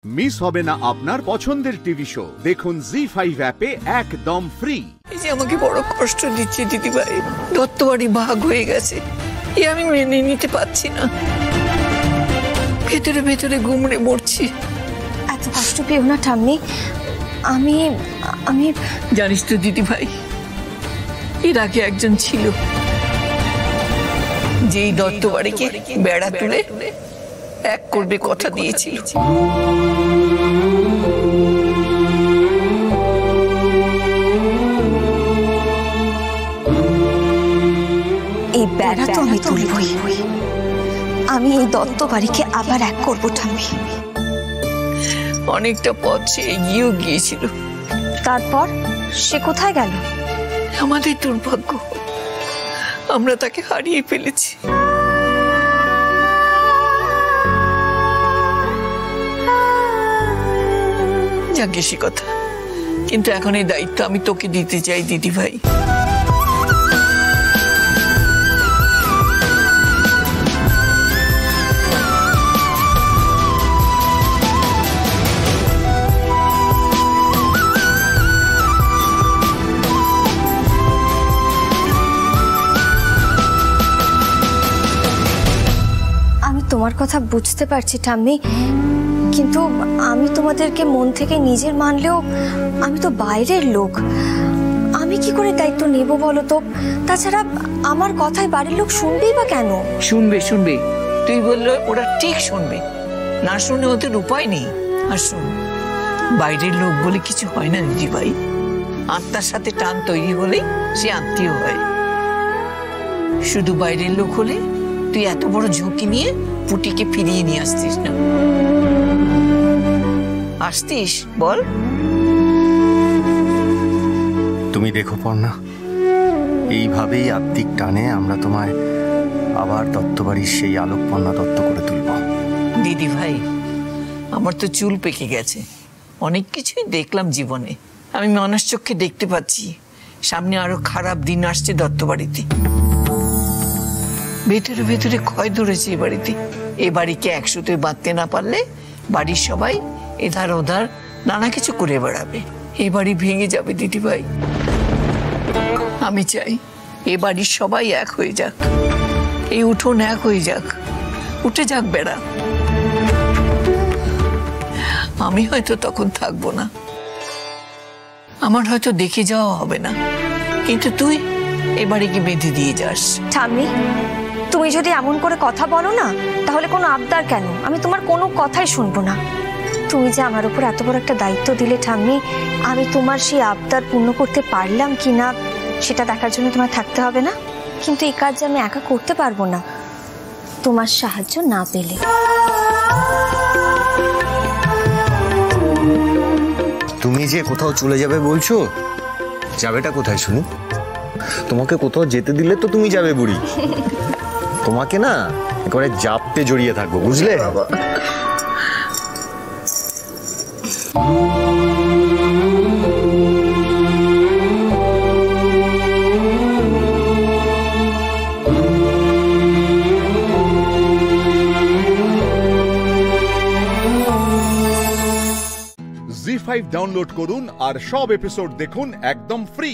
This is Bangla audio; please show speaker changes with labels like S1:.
S1: মিস হবে না আপনার পছন্দের টিভি শো। দেখুন জি5 অ্যাপে একদম ফ্রি।
S2: এই যে আমাকে বড় কষ্ট দিচ্ছে দিদিভাই, দত্তবাড়ি ভাগ হয়ে গেছে, এ আমি মেনে নিতে পারছি না। ভেতরে ভেতরে গুমড়ে মরছি।
S3: এত কষ্ট পেও না ঠাম্মি। আমি আমি
S2: জানিস তো দিদিভাই, এর আগে একজন ছিল যেই দত্তবাড়িকে বেড়া তুলে এক করবে কথা দিয়েছিল।
S3: এই বেড়া তো আমি তুলবই। আমি এই দত্ত বাড়িকে আবার এক করবো ঠাম্মি।
S2: অনেকটা পথ সে এগিয়েও গিয়েছিল।
S3: তারপর সে কোথায় গেল?
S2: আমাদের দুর্ভাগ্য, আমরা তাকে হারিয়ে ফেলেছি। যাকে সে কথা, কিন্তু এখন এই দায়িত্ব আমি তোকে দিতে চাই দিদিভাই।
S3: আমি তোমার কথা বুঝতে পারছি ঠাম্মি, কিন্তু আমি তোমাদেরকে মন থেকে নিজের মানলেও আমি তো বাইরের লোক। আমি কি করে দায়িত্ব নেব বলো তো? তাছাড়া আমার কথায় বাড়ির লোক শুনবেই বা কেন?
S2: শুনবে শুনবে, তুই বললে ওরা ঠিক শুনবে, না শুনে ওদের উপায় নেই। আর শুন, বাইরের লোক বলে কিছু হয় না দিদি ভাই। আত্মার সাথে টান তৈরি হলেই সে আত্মীয় হয়। শুধু বাইরের লোক হলে তুই এত বড় ঝুঁকি নিয়ে পুটিকে ফিরিয়ে নিয়ে আসতিস না। আসতিস বল?
S4: তুমি দেখো পর্ণা, এইভাবেই আত্মিক টানে আমরা তোমায় আবার দত্তবাড়ির সেই আলোকপর্ণা দত্ত করে তুলব।
S2: দিদি ভাই, আমার তো চুল পেকে গেছে, অনেক কিছুই দেখলাম জীবনে। আমি মানুষ চোখে দেখতে পাচ্ছি সামনে আরো খারাপ দিন আসছে দত্তবাড়িতে। ভেতরে ভেতরে ক্ষয় ধরেছে এ বাড়িতে। এ বাড়িকে একসাথে বাঁধতে না পারলে বাড়ির সবাই এধার ওধার নানা কিছু করে বেড়াবে। এ বাড়ি ভেঙে যাবে দিদি ভাই। আমি চাই এ বাড়ির সবাই এক হয়ে যাক, এই উঠোন এক হয়ে যাক, উঠে যাক বেড়া। আমি হয়তো তখন থাকবো না, আমার হয়তো দেখে যাওয়া হবে না, কিন্তু তুই এ বাড়িকে বেঁধে দিয়ে যাস।
S3: ঠাম্মি, তুমি যদি এমন করে কথা বলো না, তাহলে কোনো আবদার কেন? আমি তোমার কোনো কথাই শুনবো না। তুমি যে আমার উপর এত বড় একটা দায়িত্ব দিলে ঠাম্মি, আমি তোমার সেই আবদার পূর্ণ করতে পারলাম কি না সেটা দেখার জন্য তোমার থাকতে হবে না। কিন্তু এই কাজ আমি একা করতে পারবো না তোমার সাহায্য না পেলে।
S4: তুমি যে কোথাও চলে যাবে বলছো, যাবেটা কোথায় শুনি? তোমাকে কোথাও যেতে দিলে তো তুমি যাবে বুড়ি। তোমাকে না একেবারে জাপতে জড়িয়ে থাকবো, বুঝলে?
S1: জি5 ডাউনলোড করুন আর সব এপিসোড দেখুন একদম ফ্রি।